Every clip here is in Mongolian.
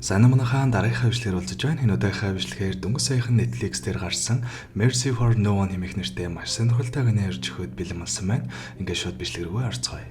Сайн манайхаа дараагийн хавьчлаар уулзаж байна. Энэ удаагийн хавьчлэгээр дөнгөж саяхан Netflix дээр гарсан Mercy for No One хэмээх нэртэй маш сонирхолтой гэнэ ярьж өгөхөд бэлэн болсон байна. Ингээд шууд бичлэг рүү орцгоё.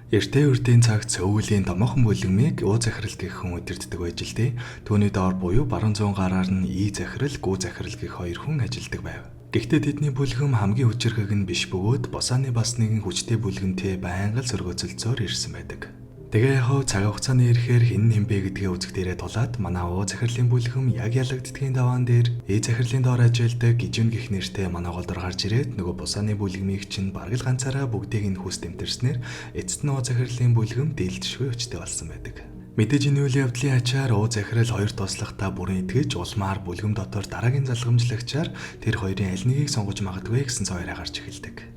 Эртээ үрдийн цагт Сөүлийн томоохон бүлгмийг Уу захирал гэх хүн удирддаг байж л дээ. Түүний доор буюу баруун зүүн гараар нь И захирал, Гүү захирал гэх хоёр хүн ажилладаг байв. Гэхдээ тэдний бүлгэм хамгийн хүчирхэг нь биш бөгөөд босааны бас нэгэн хүчтэй бүлгэмтэй байнга л зөргөөцөлцөөр ирсэн байдаг. Тэгээ яг цаг хугацааны ирэхээр хин нэмбэ гэдгээ үзэх дээрээ тулаад манай Уу захирлын бүлгэм яг ялагддгийн даваан дээр И захирлын доор ажилладаг Гижүн гэх нэртэй манай голдор гарч ирээд нөгөө бусааны бүлгмийг чинь бараг л ганцаараа бүгдийг нь хүс тэмтэрснээр эцэст нь Уу захирлын бүлгэм дийлдэшгүй өчтэй болсон байдаг. Мэдээж энэ үйл явдлын ачаар Уу захирал хоёр туслахтаа бүрэн итгэж улмаар бүлгэм дотор дараагийн залгамжлагчаар тэр хоёрын аль нэгийг сонгож магадгүй гэсэн цаораа гарч эхэлдэг.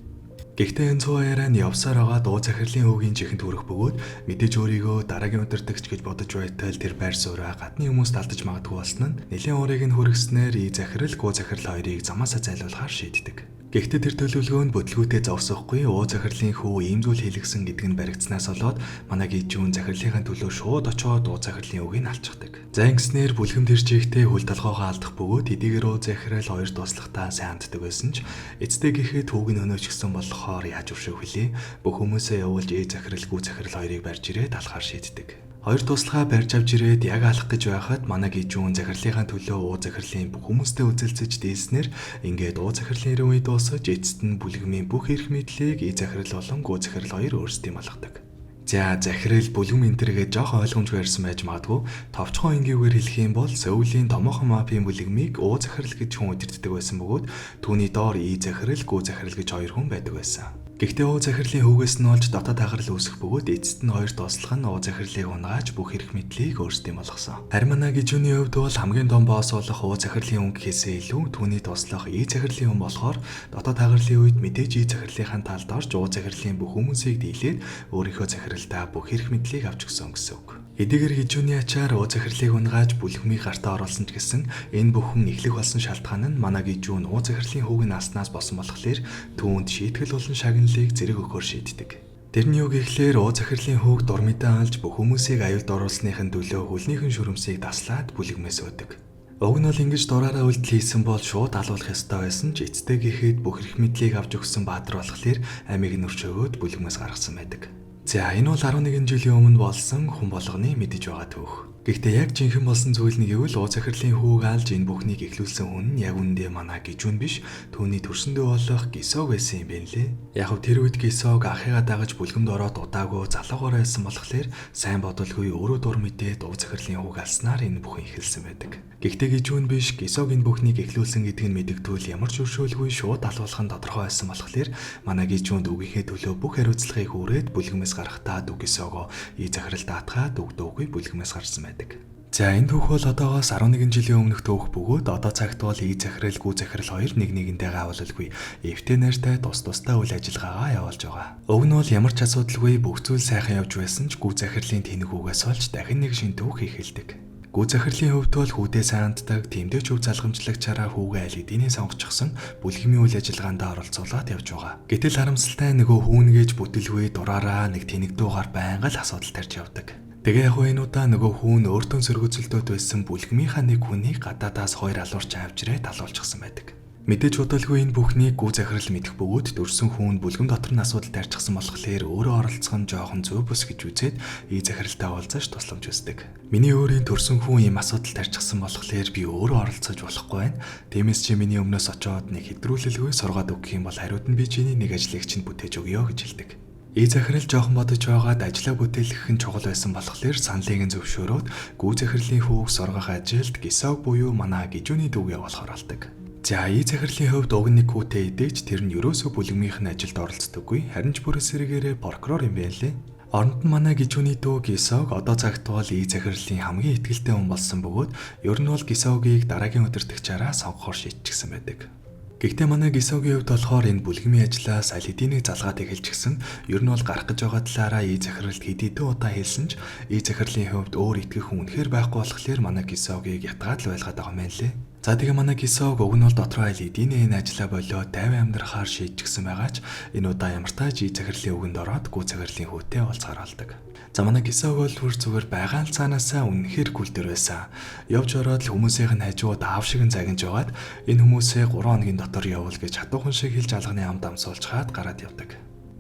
Гэхдээ энэ цаораа нь явсаар байгаа Уу захирлын хүүгийн чихэнд хүрэх бөгөөд мэдээж өөрийгөө дараагийн удирдагч гэж бодож байтал тэр байр сууриа гадны хүмүүст алдаж магадгүй болсон нь нэлийн уурыг нь хүргэснээр И захирал, Гүү захирал хоёрыг замаасаа зайлуулахаар шийддэг. Гэхдээ тэр төлөвлөгөө нь бүтлгүүтээ зовсохгүй Уу захирлын хүү ийм зүйл хийлгсэн гэдэг нь баригдсанаас болоод манай Гижүүн захирлынхаа төлөө шууд очоод Уу захирлын хүүгийг алчдаг. За ингэснээр бүлгэм тэр чигтээ хөл толгоогоо алдах бөгөөд эдгээр Уу захирал хоёр туслахтаа сайн ханддаг байсан ч эцтэй гэхэд хүүг нь өнөөчгсөн болохоор яаж өршөөх вүлээ? Бүх хүмүүсээ явуулж И захирал, Гүү захирал хоёрыг барьж ирээд алхахаар шийддэг. Хоёр туслахаа барьж авч ирээд яг алах гэж байхад манай Гижүүн захирлынхаа төлөө Уу захирлын бүх хүмүүстэй үзэлцэж дийлснээр ингээд Уу захирлын ирэн үе дуусаж эцэст нь бүлгмийн бүх эрх мэдлийг И захирал болон Гүү захирал хоёр өөрсдийн болгодог. За захирал бүлгэм энтергээ жоохон ойлгомжгүй ярьсан байж магадгүй товчхон энгийгээр хэлэх юм бол Сөүлийн томоохон мафийн бүлгмийг Уу захирал гэж хүн удирддаг байсан бөгөөд түүний доор И захирал, Гүү захирал гэж хоёр хүн байдаг байсан. Гэхдээ Уу захирлын хүүгээс нь олж дотоод хагарал үүсэх бөгөөд эцэст нь хоёр туслах нь Уу захирлыг унгааж бүх эрх мэдлийг өөрсдийн болгосон. Харин манай Гижүүний хувьд бол хамгийн том босс болох Уу захирлын хүн гэхээсээ илүү түүний туслах И захирлын хүн болохоор дотоод хагаралын үед мэдээж И захирлынхаа талд орж Уу захирлын бүх хүмүүсийг дийлээд өөрийнхөө захиралдаа бүх эрх мэдлийг авч өгсөн гэсэн үг. Эдгээр Гижүүний ачаар Уу захирлыг унгааж бүлгмийг гартаа оруулсан ч гэсэн энэ бүхэн эхлэх болсон шалтгаан нь манай Гижүүн Уу захирлын хүүгийн алснаас болсон болохоор түүнд шийтгэл болон шагналыг зэрэг өгөхөөр шийддэг. Тэрний үг ихлээр Уу захирлын хүүг дурмидаа алж бүх хүмүүсийг аюулд оруулсныхын төлөө хөлнийхэн шүрмсийг таслаад бүлгмээс өдөг. Уг нь бол ингэж дураараа үйлдэл хийсэн бол шууд алуулах ёстой байсан ч эцтэй гэхэд бүх эрх мэдлийг авч өгсөн баатар болохоор амийг нь өрчөөгөөд бүлгмээс гаргасан байдаг. За энэ бол 11 жилийн өмнө болсон хүн болгоны мэдэж байгаа түүх. Гэхдээ яг жинхэнэ болсон зүйл нь гэвэл Уу захирлын хүүг алж энэ бүхнийг эхлүүлсэн хүн нь яг үндэ манай Гижүүн биш түүний төрсөндөө болох Гисог байсан юм байна лээ. Яг нь тэр үед Гисог ахыгаа дагаж бүлгэмд ороод удаагүй залуугаар байсан болохоор сайн бодолгүй өөрөө дур мэдээд Уу захирлын хүүг алснаар энэ бүхэн эхэлсэн байдаг. Гэхдээ Гижүүн биш Гисог энэ бүхнийг эхлүүлсэн гэдгийг мэдэгдвэл ямар ч өршөөлгүй шууд алуулах нь тодорхой байсан болохоор манай Гижүүнд үгийнхээ төлөө бүх хариуцлагыг хүрээд бүлгэмээс гарахтаа үг Гисогоо И захирал даатгаад үгдөөгүй бүлгэмээс гарсан байдаг. За энэ түүх бол одоогоос 11 жилийн өмнөх түүх бөгөөд одоо цагт бол И захирал, Гүү захирал хоёр нэг нэгэнтэйгээ авалалгүй эвтэй найртай тус тустай үйл ажиллагаагаа явуулж байгаа. Уг нь бол ямар ч асуудалгүй бүх зүйл сайхан явж байсан ч Гүү захирлын тэнэг үгээс олж дахин нэг шин түүх эхэлдэг. Гүү захирлын хувьд бол хүүдээ саанддаг тэмдэг өв залгамжлагчаараа хүүгээ аль эдийн сонгочихсон бүлгмийн үйл ажиллагаанд оролцуулаад явж байгаа. Гэтэл харамсалтай нөгөө хүүнгээж бүтэлгүй дураараа нэг тэнэг дуугаар байнга л асуудал тарьж явдаг. Тэгээ яг энэ удаа нөгөө хүүн өөртөө сөргөцөлдөөд байсан бүлгмийнхаа нэг хүнийг гадаадаас хоёр алуурч авч ирээд алуулчихсан байдаг. Мэдээж удалгүй энэ бүхнийг Гүү захирал мэдэх бөгөөд дөрсөн хүүн бүлгэм дотор нь асуудал тарьчихсан болохоор өөрөө оролцох нь жоохон зөв бус гэж үзээд И захиралтай уулзаж тусламж үздэг. Миний өөрийн төрсөн хүн ийм асуудал тарьчихсан болохоор би өөрөө оролцож болохгүй байна. Тиймээс чи миний өмнөөс очоод нэг хэдрүүлэлгүй сургаад өгөх юм бол хариуд нь би чиний нэг ажлыг чинь бүтээж өгье гэж хэлдэг. И захирал жоохон бодож байгаад ажлаа бүтээлгэх нь чухал байсан болохоор саналыг нь зөвшөөрөөд Гүү захирлын хүүг сургах ажилд Гисог буюу манай Гижүүний дүүгээ болохоор алдаг. За И захирлын хувьд уг нэг хүүтэй идэж тэр нь ерөөсөө бүлгмийнх нь ажилд оролцдоггүй харин ч бүр эсрэгээрээ прокурор юм байна лээ. Оронд нь манай Гижүүний дүү Гисог одоо цагт бол И захирлын хамгийн ихтгэлтэй хүн болсон бөгөөд ер нь бол Гисогийг дараагийн удирдагчаараа сонгохоор шийдчихсэн байдаг. Гэхдээ манай Гисогийн хувьд болохоор энэ бүлгмийн ажлаас аль хэдийн залгаад эхэлчихсэн. Ер нь бол гарах гэж байгаа талаараа И захиралд хэд хэдэн удаа хэлсэн ч И захирлын хувьд өөр итгэх хүн үнэхээр байхгүй болохоор манай Гисогийг ятгаад л байлгаад байгаа юм байна лээ. За тэгээ манай Гисог уг нь бол дотроо айл эдийн ажлаа болоод тайван амьдрахаар шийдчихсэн байгаа ч энэ удаа ямартай жи захирлын үгэнд ороод гүү захирлын хүүтэй уулзгаар алдаг. За манай Гисог бол бүр зүгээр байгаа л цаанаасаа үнэхээр гүл дээр байсан. Явж ороод л хүмүүсийнх нь хажууд аав шиг загинж байгаад энэ хүмүүсээ 3 хоногийн дотор явуул гэж хатуухан шиг хэлж алганы амд амсуулчаад гараад явдаг.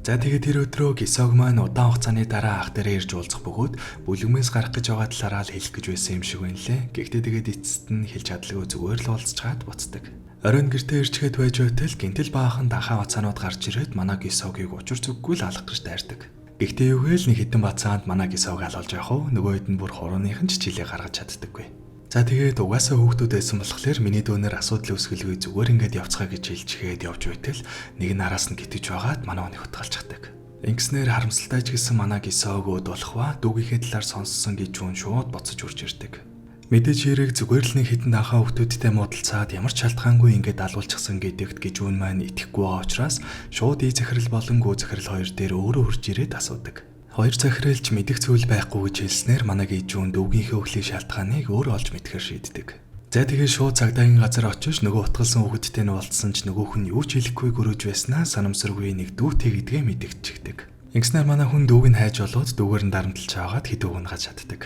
За тэгээд тэр өдрөө Гисог маань удаан хугацааны дараа ах дээрээ ирж уулзах бөгөөд бүлгмээс гарах гэж байгаа талаараа л хэлэх гэж байсан юм шиг байна лээ. Гэхдээ тэгээд эцэст нь хэлж чадлагүй зүгээр л уулзчаад буцдаг. Оройн гэртээ ирчгээд байж байтал гинтэл баахан дахаа бацаанууд гарч ирээд манай Гисогийг учир зүггүй л алах гэж дайрдаг. Гэхдээ юугээл нэг хитэн бацаанд манай Гисог алуулж явах уу нөгөө хэд нь бүр хурууныхан ч жилээ гаргаж чаддаггүй. За тэгээд угаасаа хүүхдүүд байсан болохоор миний дүүнэр асуудал үүсгэлгүй зүгээр ингээд явцгаа гэж хэлчихээд явж байтал нэг нь араас нь гитэж байгаад манай оны хутгалчихдаг. Ингэснээр харамсалтай ч гэсэн манай Гисог өөдөлхва дүүгийнхээ талаар сонссон гэж жүн шууд боцож урж ирдэг. Мэдээж хэрэг зүгээр л нэг хитэн дахаа хүүхдүүдтэй муудалцаад ямар ч шалтгаангүй ингээд алуулчихсан гэдэгт гижүүн маань итгэхгүй байгаа учраас шууд ий захирал болон гүү захирал хоёр дээр өөрөө хурж ирээд асуудаг. Хоёр захиралч мэдих зүйл байхгүй гэж хэлснээр манай гижүүн дүүгийнхээ өхлийн шалтгааныг өөрөө олж мэдхээр шийддэг. За тэгээ шууд цагдаагийн газар очиж нөгөө утгалсан хүүхэдтэй нь уулзсан ч нөгөөх нь юу ч хэлэхгүй гөрөөж байснаа санамсаргүй нэг дүүтэй гэдгээ мэдэгдчихдэг. Ингэснээр манай хүн дүүг нь хайж болоод дүүгээр нь дарамтлж аваад хэд үг нь гаж чаддаг.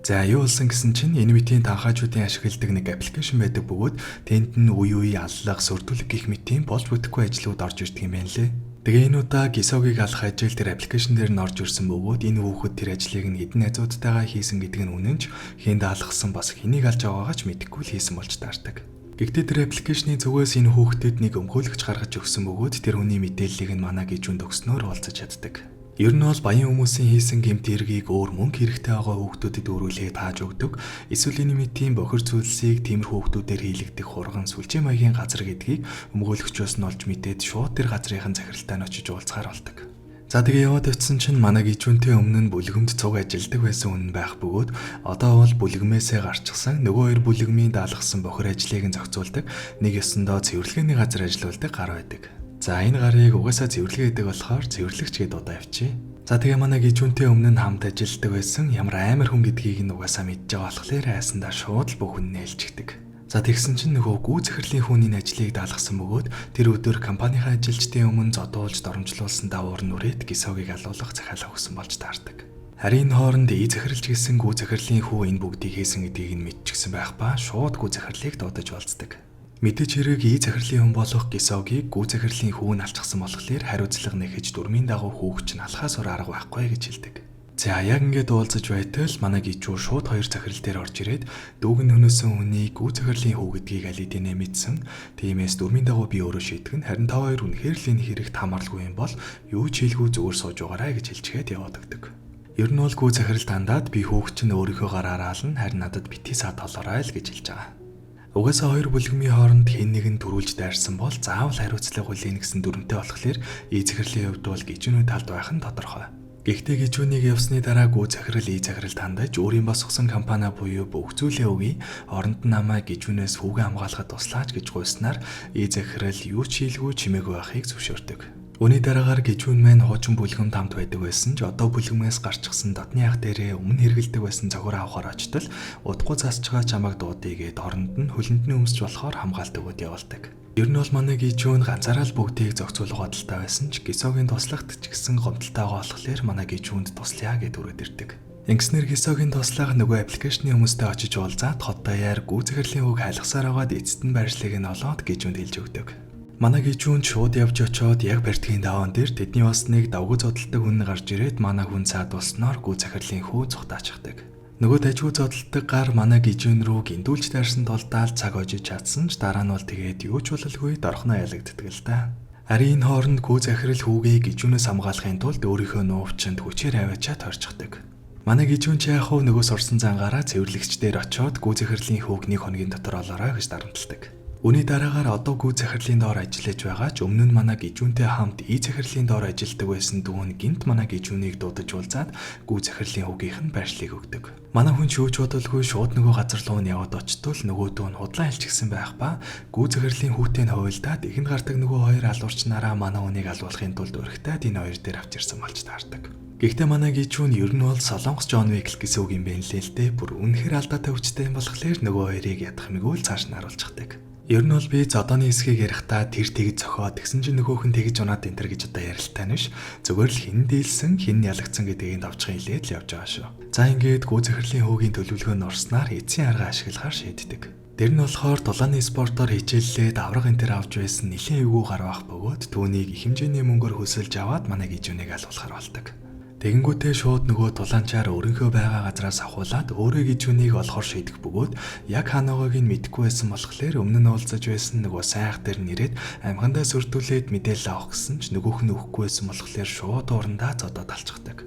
За юу болсон гэсэн чинь энэ мэтийн танхаажуудын ашигладаг нэг аппликейшн байдаг бөгөөд тэнд нь үе аллах, сүрдүүлэг гэх мэтийн болж бүтэхгүй ажлууд орж ирдэг юм байна лээ. Тэгээ энэ удаа Гисогийг алах ажил тэр аппликейшн дээр нь орж ирсэн бөгөөд энэ хүүхэд тэр ажлыг нь хэдэн найзуудтайгаа хийсэн гэдэг нь үнэн ч хэнд алгасан бас хэнийг алж байгаагаа ч мэдэхгүй л хийсэн болж таардаг. Гэхдээ тэр аппликейшны зүгээс энэ хүүхдэд нэг өмгөөлөгч гаргаж өгсөн бөгөөд тэр хүний мэдээллийг нь манай гижүүнд өгснөөр уулзаж чаддаг. Ер нь бол баян хүмүүсийн хийсэн гэмт хэргийг өөр мөнгө хэрэгтэй байгаа хүүхдүүдэд өрүүлээд тааж өгдөг. Эсвэл энэ мэтийн бохир зүйлсийг тиймэрхүү хүүхдүүдээр хийлэгдэх хурган сүлжээ маягийн газар гэдгийг өмгөөлөгчөөс нь олж мэдээд шууд тэр газрынхан захиралтай нь очиж уулзгаар болдог. За тэгээ яваад очисон чинь манай гижүүнтэй өмнө нь бүлгэмд цуг ажилдаг байсан хүн байх бөгөөд одоо бол бүлгмээсээ гарчихсан нөгөө хоёр бүлгмийн даалгасан бохир ажлыг нь зохицуулдаг, нэг ёсондоо цэвэрлэгээний газар ажиллаулдаг гар байдаг. За энэ гарыг угаасаа цэвэрлэгээ гэдэг болохоор цэвэрлэгч гэдээ удаа явчих. За тэгээ манай гижүүнтэй өмнө нь хамт ажилладаг байсан ямар амар хүн гэдгийг нь угаасаа мэдж байгаа болохоор айсандаа шууд л бүх хүн нээлжигдэг. За тэгсэн чинь нөгөө гүү захирлын хүний ажлыг даалгасан бөгөөд тэр өдөр компанийн ажилчдын өмнө зодуулж доромжлуулсан давуур нүрээд Гисогийг алуулах захиалга өгсөн болж таардаг. Харин хооронд ий захирлж гисэн гүү захирлын хүү энэ бүгдийг хийсэн гэдгийг нь мэдчихсэн байх ба шууд гүү захирлыг дуудаж болцдог. Мэдээж хэрэг ий захирлын хүн болох Гисогийг гүү захирлын хүү нь алчихсан болохоор хариуцлага нэхэж дүрмийн дагуу хүүхч нь алхаас өөр арга байхгүй гэж хэлдэг. За яг ингээд уулзаж байтал манай гичүү шууд хоёр захирал дээр орж ирээд дүүгэн хөнөөсөн хүнийг гүү захирлын хүү гэдгийг аль хэдийнэ мэдсэн. Тиймээс дүрмийн дагуу би өөрөө шийтгэн харин та хоёр үнэхээр л энэ хэрэгт хамааралгүй юм бол юу ч хийлгүй зүгээр сууж байгаарай гэж хэлчихэд яваад өгдөг. Ер нь бол гүү захирал тандаад би хүүхч нь өөрийнхөө гараараа л харин надад битгий саад толоорой л гэж хэлж байгаа. Угаасаа хоёр бүлгмийн хооронд хэн нэгэн төрүүлж дайрсан бол заавал хариуцлага хүлээнэ гэсэн дүрмтэй болохоор ий захирлын хувьд бол гижүүний талд байх нь тодорхой. Гэхдээ гижүүнийг явсны дараа гүү захирал ий захирал тандаж өөрийн босгосон компани буюу бүх зүйлээ өгье. Оронд нь намайг гижүүнээс хүүгээ хамгаалахад туслаач гэж гуйснаар ий захирал юу ч хийлгүй чимээгүй байхыг зөвшөөрдөг. Үүний дараагаар гижүүн маань хуучин бүлгэм тамд байдаг байсан ч одоо бүлгэмээс гарчихсан дотны ах дээрээ өмнө хэргэлдэг байсан цогоор авахар очтол удахгүй засч байгаа чамайг дуудъя гэд оронд нь хөлөнд нь өмсч болохоор хамгаалдаг үд явуулдаг. Ер нь бол манай гижүүн ганцаараа л бүгдийг зохицуулах бодолтой байсан ч Гисогийн туслагт ч гэсэн гомдолтойгоо болохоор манай гижүүнд туслая гэд өрөөд ирдэг. Ингэснээр Гисогийн туслах нөгөө аппликейшны хүмүүстэй очиж уулзаад хот даяар гүү захирлын үг хайлгасаар аваад эцэст нь байршлыг нь олоод гижүүнд хэлж өгдөг. Манай гижүүн шууд явж очоод яг барьдгийн даваан дээр тэдний бас нэг давгүй зодтолтой хүн гарч ирээд манай хүн цаад болсноор гүү захирлын хүү зүхтаачихдаг. Нөгөө дажгүй зодтолтой гар манай гижүүн рүү гиндүүлж дайрсан толдаал цаг ожиж чадсан ч дараа нь бол тэгээд юу ч бололгүй дорхноо ялагддаг л да. Харин энэ хооронд гүү захирал хүүгээ гижүүнээс хамгаалахын тулд өөрийнхөө нуувчинд хүчээр аваачаад орчихдаг. Манай гижүүн ч яах вэ нөгөө сурсан зангаараа цэвэрлэгч дээр очоод гүү захирлын хүүг нэг хоногийн дотор олоорой гэж дарамталдаг. Үүний дараагаар одоо гүү захирлын доор ажиллаж байгаа ч өмнө нь манай гижүүнтэй хамт ий захирлын доор ажилладаг байсан дүүн гинт манай гижүүнийг дуудаж уулзаад гүү захирлын хүүгийнх нь байршлыг өгдөг. Манай хүн шүүж бодолгүй шууд нөгөө газар руу нь яваад очтол нөгөө дүү нь худлаа хэлчихсэн байх ба гүү захирлын хүүтэй нь хуйлдаад ихэнд гардаг нөгөө хоёр алуурч нараа манай хүнийг алуулахын тулд өргөтөөд энэ хоёр дээр авчирсан болж таардаг. Гэхдээ манай гижүүн ер нь бол Солонгос Джон Уик гэсэн үг юм байна лээ л дээ. Бүр үнэхээр алдаатай хүчтэй юм болохоор нөгөө хоёрыг ядахмиггүй л цааш нь харуулчихдаг. Ер нь бол би зодооны хэсгийг ярихдаа тэр тэгж зохиод тэгсэн чинь нөгөөх нь тэгж унаад энэ төр гэж одоо ярилтай нь ш. Зүгээр л хин дийлсэн, хин ялагдсан гэдгийг давчхан хэлээд л явж байгаа шүү. За ингээд гүү захирлын хүүгийн төлөвлөгөөнд орсноор эцсийн арга ашиглахаар шийддэг. Тэр нь болохоор дулааны спортоор хичээллээд авраг энэ төр авч байсан нэлийн эвгүй гар бах бөгөөд түүнийг их хэмжээний мөнгөөр хөсөлж аваад манай гижүүнийг алуулахар болдог. Тэгэнгүүтээ шууд нөгөө дулаанчаар өөрийнхөө байгаа газраас авахуулаад өөрөө гижүүнийг олохор шийдэх бөгөөд яг хаанаагааг нь мэдэхгүй байсан болохоор өмнө нь уулзаж байсан нөгөө сайх дээр нэрээд амьхандаа сүрдүүлээд мэдээлэл авах гэсэн ч нөгөөх нь өгөхгүй байсан болохоор шууд урандаа зодоод алчихдаг.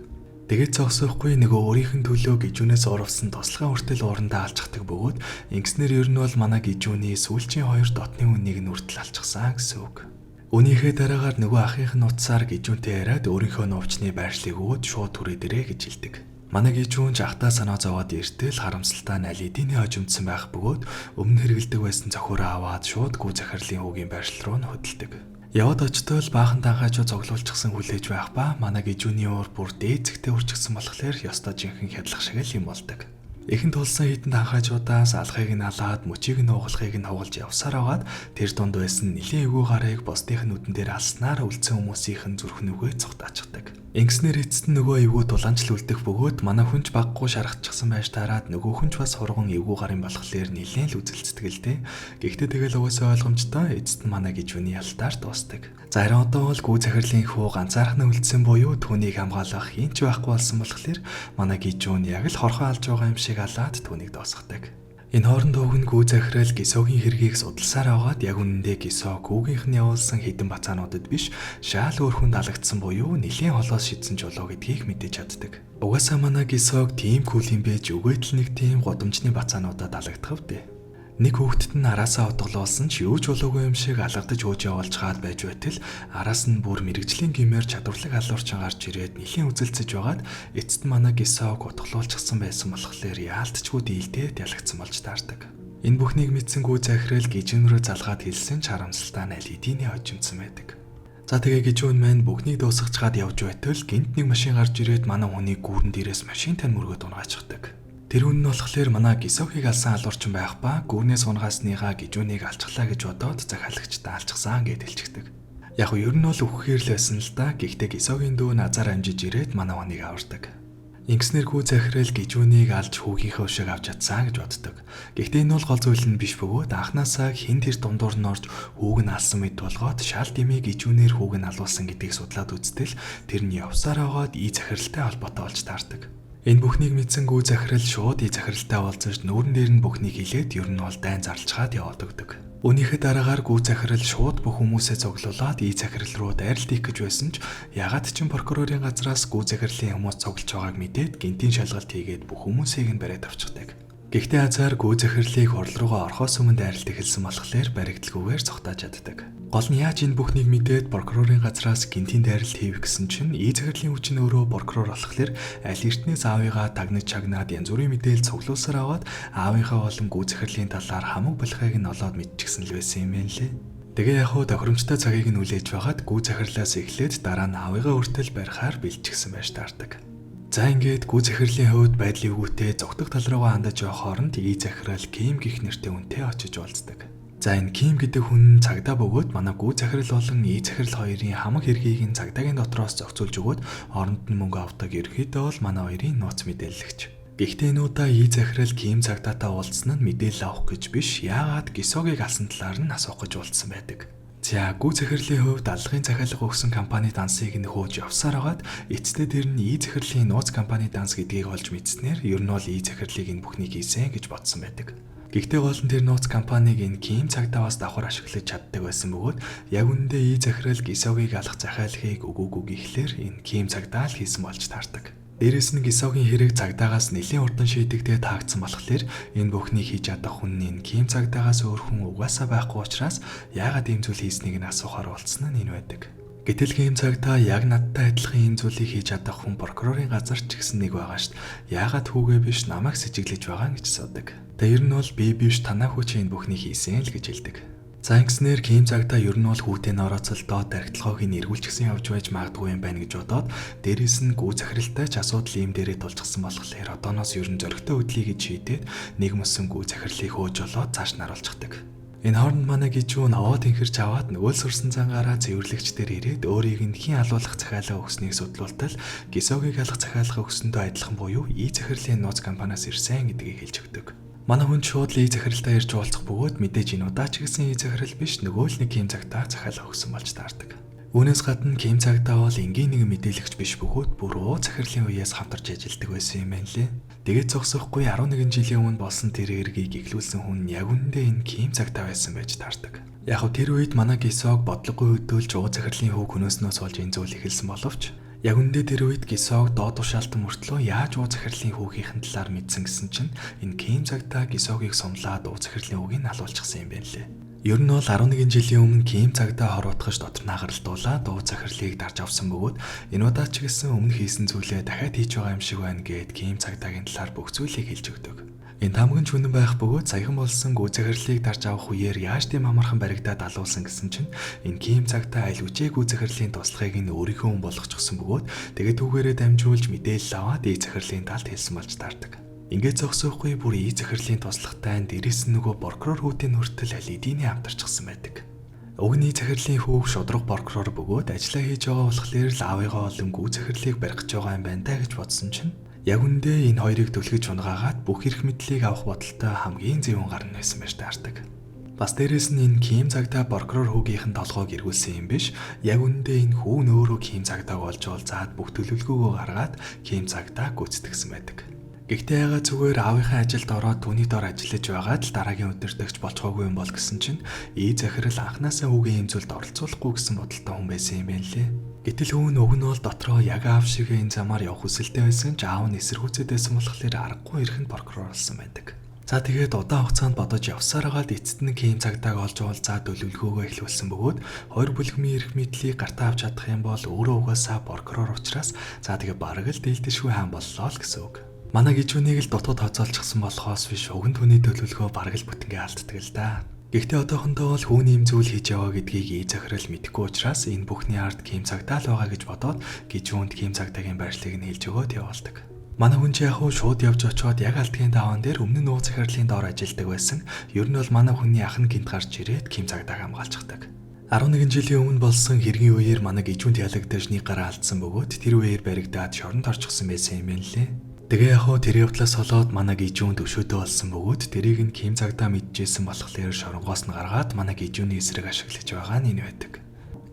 Тэгээд зогсоохгүй нөгөө өөрийнх нь төлөө гижүүнээс урвсан туслахын хүртэл урандаа алчихдаг бөгөөд ингэснээр ер нь бол манай гижүүний сүүлчийн хоёр дотны үнийг нь хүртэл алчихсан гэсэн үг. Үүнийхээ дараагаар нөгөө ахынх нь утсаар гижүүнтэй яриад өөрийнхөө нуувчны байршлыг өгөөд шууд түрээд ирээ гэж хэлдэг. Манай гижүүн жахтаа санаа зовоод иртэл харамсалтай нь алидины хожимдсан байх бөгөөд өмнө хэрэгэлдэг байсан цохиураа аваад шууд гүү захирлын хүүгийн байршил руу нь хөдөлдөг. Яваад очтол баахан данхаачуу цоглуулчихсан хүлээж байх ба манай гижүүний уур бүр дээд зэгтээ үрчгсэн болохоор ёстой жинхэнэ хядлах шиг л юм болдог. Эхэнд тулсан хитэн данхаачуудаас алхахыг нь халаад мөчийг нь угалахыг нь хугалж явсаар агаад тэр дунд байсан нэлийн эвгүй гарыг босдынх нь нүдэн дээр алснаар үлдсэн хүмүүсийнх нь зүрх нүгэ цогтаачдаг. Ингэснээр эцэст нь нөгөө эвгүй дулаанчл үлдэх бөгөөд манай хүнч баггүй шаргацчихсан байж таарад нөгөө хүнч бас хурган эвгүй гарын болохоор нэлээд л үзэлцдэг л дээ. Гэхдээ тэгэл угаасаа ойлгомжтой эцэст нь манай гижүүний ялтаар дуусдаг. За харин одоо бол гүү захирлын хүү ганцаархнаа үлдсэн буюу түүнийг хамгаалах хэн ч байхгүй болсон болохоор манай гижүүн яг л хорхоо алж байгаа юм шиг алаад түүнийг дуусгадаг. Энэ хооронд өвгөн гүү захирал гисогийн хэргийг судалсаар аваад яг үнэндээ гисо гүүгийнх нь явуулсан хідэн бацаануудад биш шаал өөр хүнд алагдсан буюу нэлийн холоос шидсэн жолоо гэдгийг мэдэж чаддаг. Угаасаа манай гисог тийм кул юм байж өгөөдөл нэг тийм годомжны бацаануудад алагдахав дээ. Нэг хүүхдэд нь араасаа утгалуулсан ч юу ч болоогүй юм шиг алгадаж хөөж явуулж хаад байж байтал араас нь бүр мэрэгжлийн гимээр чадварлаг алуурчин гарч ирээд нэлийн үзэлцэж байгаад эцэст нь манай гисог утгалуулчихсан байсан болохоор яалтчгүй дийлдээд ялагдсан болж таардаг. Энэ бүхнийг мэдсэн гүү захирал гижүүнрөө залгаад хэлсэн ч харамсалтай нь аль эдийн хожимдсан байдаг. За тэгээ гижүүн маань бүхнийг дуусгачаад явж байтал гинт нэг машин гарч ирээд манай хүнийг гүүрэн дээрээс машинтай мөргөд унгаачихдаг. Тэр хүн нь болохоор манай гисогийг алсан алуурчин байх ба гүүрнээс унгасныхаа гижүүнийг алчглаа гэж бодоод захиалагчтай алчсан гэж хэлчихдэг. Яг нь ер нь бол үхэхээр л байсан л да. Гэхдээ гисогийн дүү назар амжиж ирээд манай хүнийг авардаг. Ингэснээр гүү захирал гижүүнийг алж хүүгийнхээ өшөөг авч чадсан гэж боддог. Гэхдээ энэ бол гол зүйл нь биш бөгөөд анхнаасаа хэн тэр дундуур нь орж хүүг нь алсан мэт болгоод шал дэмий гижүүнээр хүүг нь алуулсан гэдгийг судлаад үзтэл тэр нь явсаар агаад ий захиралтай холбоотой болж таардаг. Энэ бүхнийг мэдсэн гүү захирал шууд ий захиралтай уулзаж нүүрэн дээр нь бүхнийг хэлээд ер нь бол дайн зарлчгаад яваад өгдөг. Үүнийхээ дараагаар гүү захирал шууд бүх хүмүүсээ цуглуулад ий захирал руу дайралт хийх гэж байсан ч ягаад ч прокурорын газраас гүү захирлын хүмүүс цуглаж байгааг мэдээд гинтийн шалгалт хийгээд бүх хүмүүсийг нь бариад авчихдаг. Гэхдээ азар гүү захирлыг хурал руугаа орхоос өмнө дайралт эхэлсэн болохоор баригдалгүйгээр цогтааж чаддаг. Гол нь яаж энэ бүхнийг мэдээд прокурорын газраас гинтийн дайралт хийв гэсэн чинь ий захирлын хүч нь өөрөө прокурор болохоор аль эртнээс аавыгаа тагнаж чагнаад янз бүрийн мэдээлэл цуглуулсаар аваад аавынхаа болон гүү захирлын талаар хамаг болохыг нь олоод мэдчихсэн л байсан юм байна лээ. Тэгээ яг хуу тохиромжтой цагийг нь үлээж байгаад гүү захирлаас эхлээд дараа нь аавыгаа өртөл барихаар бэлтчихсэн байж таардаг. За ингээд гүү захирлын хувьд байдлын өвгөтэй зогтох тал руугаа хандаж явах хооронд ий захирал Ким гих нэртэй хүнтэй очиж уулздаг. За энэ Ким гэдэг хүн цагдаа бөгөөд манай гүү захирал болон ий захирал хоёрын хамаг хэргийг нь цагдаагийн дотроос зохицуулж өгөөд оронд нь мөнгө авдаг ерөөхдөө бол манай хоёрын нууц мэдээлэгч. Гэхдээ энэ удаа ий захирал Ким цагдаатай уулзсан нь мэдээлэл авах гэж биш яагаад гисогийг алсан талаар нь асуух гэж уулзсан байдаг. За гүү захирлын хувьд аллагын захиалга өгсөн компани дансыг нь хөөж явсаар хагаад эцэстээ тэр нь ий захирлын нууц компани данс гэдгийг олж мэдснээр ер нь бол ий захирлыг энэ бүхнийг хийсэн гэж бодсон байдаг. Гэхдээ гол нь тэр нууц компаниг энэ Ким цагдаараас давхар ашиглаж чаддаг байсан бөгөөд яг үүндээ ий захирал гисогийг алах захиалгыг өгөөгүй гэхлээр энэ Ким цагдаа л хийсэн болж таардаг. Дээрээс нь Гисогийн хэрэг цагдаагаас нэлийн урдан шийдэгдээ таагдсан болохоор энэ бүхнийг хийж чадах хүн нь Ким цагдаагаас өөр хүн угаасаа байхгүй учраас яагаад ийм зүйл хийснийг нь асуухаар болцсон нь энэ байдаг. Гэтэл Ким цагдаа яг надтай адилхан ийм зүйлийг хийж чадах хүн прокурорын газар ч гэсэн нэг байгаа шүү дээ. Яагаад хүүгээ биш намайг сэжиглэж байгаа гэж асуудаг. Тэгээ ер нь бол би биш танаа хүү чи энэ бүхнийг хийсэн л гэж хэлдэг. За ингэснээр Ким цагдаа ер нь бол хүүтэй норооцолдоо дархтлогыг нь эргүүлчихсэн явж байж магадгүй юм байна гэж бодоод дээрээс нь гүү захиралтай ч асуудал ийм дээрээ тулчихсан болохоор одооноос ер нь зөрөгтэй хөдлөе гэж шийдээд нэг мөсөн гүү захирлыг хөөж олоод цааш нь оруулчихдаг. Энэ хооронд манай гижүүн аваад инхэрч аваад нөгөө сурсан цангаараа цэвэрлэгчдэр ирээд өөрийг нь хийн алуулах захиалга өгснийг судлуултал Гисогийг алах захиалга өгсөндөө адилхан буюу И захирлын нууц компаниас ирсэн гэдгийг хэлж өгдөг. Манай хүн шууд И захиралтай ирж уулзах бөгөөд мэдээж энэ удаа ч гэсэн И захирал биш нөгөө л нэг Ким цагдаа захиалга өгсөн болж таардаг. Үүнээс гадна Ким цагдаа бол энгийн нэгэн мэдээлэгч биш бөгөөд бүр уу захирлын үеэс хамтарч ажилладаг байсан юм байна лээ. Тэгээд зогсохгүй 11 жилийн өмнө болсон тэр эргийг иглүүлсэн хүн яг үндэ энэ Ким цагдаа байсан байж таардаг. Яг нь тэр үед манай Гисог бодлогогүй хөдөөлж уу захирлын хүү хөнөөснөөс болж энэ зүйл эхэлсэн боловч яг үндэ тэр үед Гисог доод тушаалтан мөртлөө яаж уу захирлын хүүгийнхэн талаар мэдсэн гэсэн чинь энэ Ким цагдаа Гисогийг сумлаад уу захирлын хүүгийг алуулчихсан юм байна лээ. Ер нь бол 11 жилийн өмнө Ким цагдаа хорвотгож доторноо гаралтуулаад уу захирлыг дарж авсан бөгөөд энэ удаа ч гэсэн өмнө хийсэн зүйлээ дахиад хийж байгаа юм шиг байна гэд Ким цагдаагийн талаар бүх зүйлийг хэлж өгдөг. Энэ тамган ч үнэн байх бөгөөд саяхан болсон гүү захирлыг дарж авах үеэр яаж тийм амархан баригдаад алуулсан гэсэн чинь энэ Ким цагдаа аль үжээгүй захирлын туслахыг нь өөрийнхөө хүн болгочихсон бөгөөд тэгээд түүгээрээ дамжуулж мэдээлэл аваад И захирлын талд хэлсэн болж таардаг. Ингээд зогсоохгүй бүр И захирлын туслахтай дээрээс нь нөгөө прокурор хүүтийн хүртэл аль эдийн хамтарчихсан байдаг. Уг нь И захирлын хүүг шудраг прокурор бөгөөд ажиллаа хийж байгаа болохоор л аавыгаа болон гүү захирлыг барих гэж байгаа юм байна даа гэж бодсон чинь яг үндэ энэ хоёрыг түлхэж унгаагаад бүх эрх мэдлийг авах бодолтой хамгийн зөвөн гарна байсан байж таардаг. Бас дээрээс нь энэ Ким цагдаа прокурор хүүгийнхэн толгойг эргүүлсэн юм биш. Яг үндэ энэ хүү нь өөрөө Ким цагдааг олж олзаад бүх төлөвлөгөөгөө гаргаад Ким цагдаа гүйцэтгэсэн байдаг. Гэхдээ ягаад зүгээр аавынхаа ажилд ороод түүний дор ажиллаж байгаад л дараагийн өдөртөгч болцоогүй юм бол гэсэн чинь И захирал анханасаа хүүгийн юм зүйлд оролцуулахгүй гэсэн бодолтой хүн байсан юм байна лээ. Гэтэл хүү нь уг нь бол дотроо яг аав шиг энэ замаар явах хүсэлтэй байсан ч аав нь эсэргүүцээд байсан болохоор аргагүй эрхэн прокурор болсон байдаг. За тэгээд удаан хугацаанд бодож явсаар агаад эцэст нь Ким цагдааг олж уулзаад төлөвлөгөөгөө эхлүүлсэн бөгөөд хоёр бүлэгмийн эрх мэдлийг гартаа авч чадах юм бол өөрөө угаасаа прокурор учраас за тэгээд бараг л дээлдэшгүй хаан боллоо л гэсэн үг. Манай гижүүнийг л дутууд хоцоолчихсан болохоос биш уг нь түүний төлөвлөгөө бараг л бүтэнгээ алддаг л да. Гэхдээ одоохондоо бол хүүний юм зүйл хийж яваа гэдгийг И захирал мэдэхгүй учраас энэ бүхний ард Ким цагдаа л байгаа гэж бодоод гижүүнд Ким цагдаагийн байрлалыг нь хэлж өгөөд явуулдаг. Манай хүн ч яг хуу шууд явж очоод яг алдгийн даваан дээр өмнө нь нууц захирлын доор ажилладаг байсан. Ер нь бол манай хүний ах нь гинт гарч ирээд Ким цагдааг хамгаалчихдаг. 11 жилийн өмнө болсон хэргийн үеэр манай гижүүнд ялагдаж нэг гараа алдсан бөгөөд тэр үеэр баригдаад шоронд орчихсон байсан юм байна лээ. Тэгээ яг хоо тэр явдлаас болоод манай гижүүн төвшөөдөө болсон бөгөөд тэрийг нь Ким цагдаа мэдчихсэн болохоор шоронгоос нь гаргаад манай гижүүний эсрэг ашиглаж байгаа нь энэ байдаг.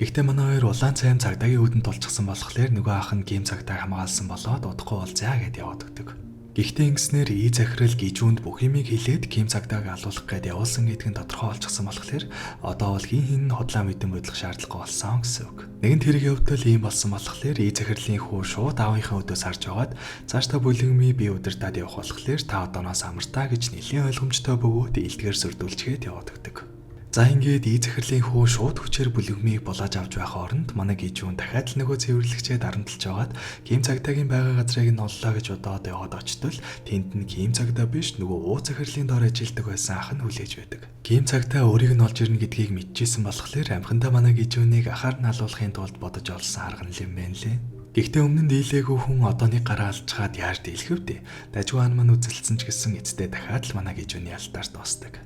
Гэхдээ манай хоёр улаан цайм цагдаагийн үдэнд тулчихсан болохоор нөгөө ах нь Ким цагдааг хамгаалсан болоод удахгүй болзаа гэд яваад өгдөг. Гэхдээ ингэснээр И захирал гижүүнд бүх юмыг хэлээд Ким цагдааг алуулах гээд явуулсан гэдг нь тодорхой болчихсон болохоор одоо бол хин хотлоо мэдэн бодлох шаардлагагүй болсон гэсэн үг. Нэгэнт хэрэг явдал ийм болсон болохоор И захирлын хүү шууд аавынхаа өдөөс харж аваад цаашдаа бүлэгмий би удирдаад явах болохоор та одооноос амартаа гэж нэлийн ойлгомжтой бөгөөд илтгэр сүрдүүлчихэд яваад өгдөг. За ингээд И захирлын хүү шууд хүчээр бүлэгмийг булааж авч байх оронд манай гижүүн дахиад л нөгөө цэвэрлэгчээ дарамтлж аваад Ким цагдаагийн байгаа газрыг нь оллоо гэж бодоод яваад очтол тэнд нь Ким цагдаа биш нөгөө уу захирлын дор ажилладаг байсан ах нь хүлээж байдаг. Ким цагдаа өөрийг нь олж ирнэ гэдгийг мэдчихсэн болохоор амхандаа манай гижүүнийг ахаар нь алуулахын тулд бодож олсон арга нь юм байна лээ. Гэхдээ өмнө нь дийлээгүй хүн одоо нэг гараа алчгаад яаж дийлэх вэ? Дажгүй маань үзэлцсэн ч гэсэн эцдээ дахиад л манай гижүүний ялтаар дуусдаг.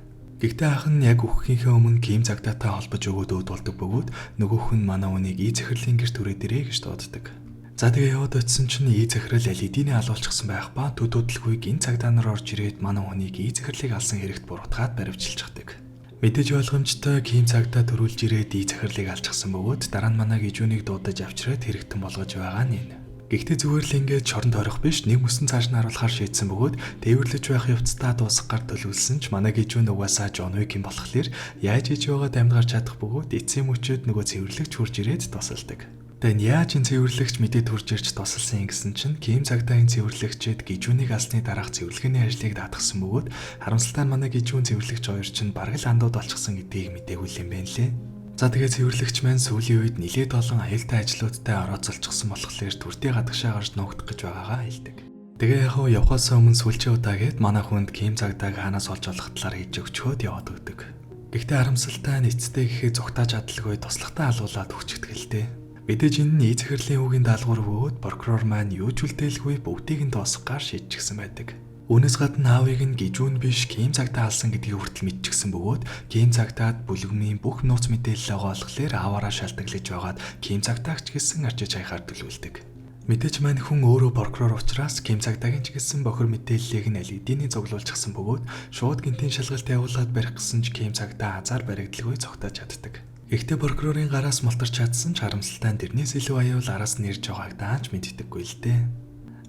Гэхдээ ах нь яг өгөхийнхээ өмнө Ким цагдаатай холбож өгөөд үүдүүлдэг бөгөөд нөгөөх нь манай хүнийг И захирлын гэрт түрээд ирээ гэж дууддаг. За тэгээ яваад очисон чинь И захирал аль эдийн алуулчихсан байх ба төдөөдлгүй гин цагдаа нар орж ирээд манай хүнийг И захирлыг алсан хэрэгт буруутгаад баривчилж чаддаг. Мэдээж ойлгомжтой Ким цагдаа төрүүлж ирээд И захирлыг алчихсан бөгөөд дараа нь манай гижүүнийг дуудаж авчираад хэрэгтэн болгож байгаа нь энэ. Гэхдээ зүгээр л ингээд шоронд орох биш нэг мөсөн цааш нь харуулахар шийдсэн бөгөөд тээвэрлэж байх явцдаа дуусгахаар төлөвлөсөн ч манай гижүүн угаасаа Джон Уик юм болохоор яаж хийж байгаад амьд гарч чадах бөгөөд эцсийн мөчөд нөгөө цэвэрлэгч хурж ирээд тусалдаг. Тэн яаж энэ цэвэрлэгч мэдээд хурж ирж тусалсан гэсэн чинь Ким Цагдаагийн цэвэрлэгчид гижүүнийг алсны дараах цэвэрлэгээний ажлыг даатгсан бөгөөд харамсалтай нь манай гижүүн цэвэрлэгч хоёр чинь бараг л андууд олчихсан гэдгийг мэдээгүй юм байна лээ. За тэгээ цэвэрлэгч маань сүүлийн үед нэлээд олон аюултай ажлуудтай орооцолчихсон болохоор төртөө гадагшаа гарч нуугдах гэж байгаагаа хэлдэг. Тэгээ явхаас өмнө сүүлчийн удаагээд манай хүнд Ким Цагдааг хаанаас олж олох талаар хийж өгчөөд яваад өгдөг. Гэхдээ харамсалтай нь эцэстээ гэхээ зүгтааж чадлагүй туслахтаа алуулаад өгчдгэлтэй. Мэдээж энэ нь эзэхэрлийн үгийн даалгавар бөгөөд прокурор маань юу ч үлдээлгүй бүгдийг нь дуусгаар шийдчихсэн байдаг. Үүнээс гадна аавыг нь гижүүн биш Ким Цагдаа алсан гэдгийг хүртэл мэдчихсэн бөгөөд Ким Цагдаад бүлэгмийн бүх нууц мэдээлэл байгаа болохоор ааваараа шалтгаглаж байгаад Ким Цагдаагч гэсэн арчиж хаяхаар төлөвлөдөг. Мэдээж маань хүн өөрөө прокурор учраас Ким Цагдаагийн ч гэсэн бохир мэдээллийг нь аль эдийн цуглуулчихсан бөгөөд шууд гинтийн шалгалт явуулаад барих гэсэн ч Ким Цагдаа азар баригдалгүй зогтоож чаддаг. Гэхдээ прокурорын гараас мултарч чадсан ч харамсалтай нь тэрнээс илүү аюул араас нь ирж байгааг даанч мэддэггүй л дээ.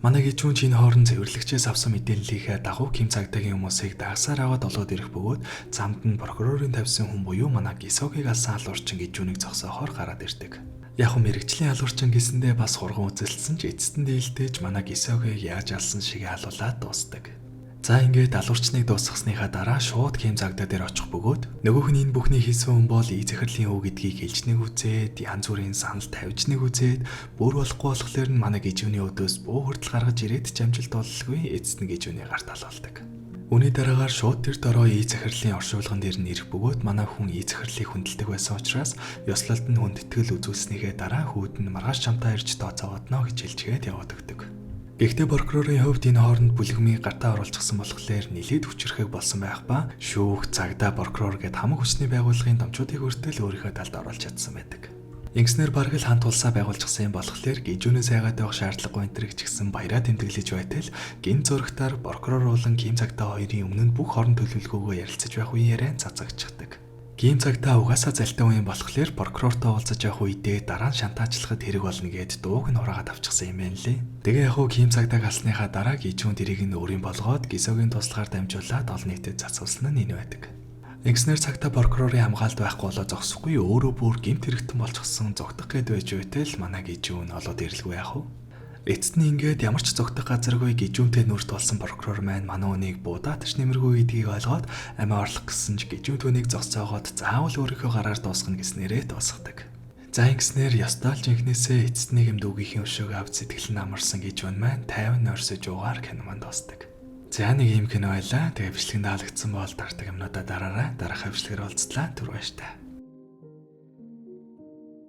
Манай гижүүн чинь хоорон цэвэрлэгчээс авсан мэдээллийнхээ дагуу Ким Цагдаагийн хүмүүсийг дагсаар аваад олоод ирэх бөгөөд замд нь прокурорын тавьсан хүн буюу манай Гисогийг алсан алуурчин гижүүнийг зогсоохоор гараад ирдэг. Яг нь мэрэгчлийн алуурчин гэсэндээ бас хурган үзэлсэн ч эцэст нь дийлдэж манай Гисогийг яаж алсан шиг халуулаад дуусдаг. За ингээд алуурчныг дуусгасныхаа дараа шууд Ким Цагдаа дээр очих бөгөөд нөгөөх нь энэ бүхний хийсэн хүн бол эзэхэрлийн үг гэдгийг хэлжнийг үзээд янз бүрийн санал тавьжныг үзээд бүр болохгүй болохоор нь манай гижүүний өдөөс буу хүртэл гаргаж ирээд ч амжилт оллгүй эцэст нь гижүүний гарт алуулдаг. Үүний дараагаар шууд тэр дорой эзэхэрлийн оршуулган дээр нь ирэх бөгөөд манай хүн эзэхэрлийг хүндэлдэг байсан учраас ёслолд нь хүндэтгэл үзүүлснийхээ дараа хүүд нь маргааш чамтаа ирж тооцоодно гэж хэлжгээд яваад өгдөг. Гэхдээ прокурорын хувьд энэ хооронд бүлэгмийг гартаа оруулчихсан болохоор нэлээд хүчрэхэг болсон байх ба шүүх, цагдаа, прокурор гэд хамаг хүчний байгууллагын томчуудыг хүртэл өөрийнхөө талд оруулж чадсан байдаг. Ингэснээр бараг л хамт улсаа байгуулчихсан юм болохоор гижүүнээс айгаад байх шаардлагагүй энэ ч гэсэн баяраа тэмдэглэж байтал гин зөрөгтөр прокурор болон Ким Цагдаа хоёрын өмнө нь бүх хорон төлөвлөгөөгөө ярилцаж байх үеийн яриан цацагчдаг. Ким Цагдаа угаасаа залтай үеийн болохоор прокурортой уулзаж явах үедээ дараа нь шантаажлахад хэрэг болно гэд дууг нь ураагаад авчихсан юм байна лээ. Тэгээ Ким Цагдааг алсныхаа дараа гижүүн тэрийг нь өөрийн болгоод Гисогийн туслагаар дамжуулаад олон нийтэд цацуулсан нь энэ байдаг. Ингэснээр цагтаа прокурорын хамгаалалт байхгүй болоо зогсохгүй өөрөө бүр гэмт хэрэгтэн болчихсон зогдох гээд байж байтал манай гижүүн олоод ирлгүй яах вэ? Эцэст нь ингээд ямар ч зогдох газаргүй гижүүнтэй нүрт болсон прокурор маань манай үнийг буудаатч нэмэргүй гэдгийг ойлгоод амиа орлох гэсэн ч гижүүн түүнийг зогсоогоод заавал өөрийнхөө гараар дуусгана гэснээрээ дуусгадаг. За ингэснээр ёстой л жинхнээсээ эцэст нэг юм дүүгийнхэн өшөөг авч сэтгэл нь амарсан гижүүн маань 50 нойрсож уугаар кино манд дуусдаг. За нэг юм кино байлаа. Тэгээ бичлэгэн таалагдсан бол дараадаг юмнуудаа дараарай. Дараах бичлэгээр уулзлаа. Түр баяр та.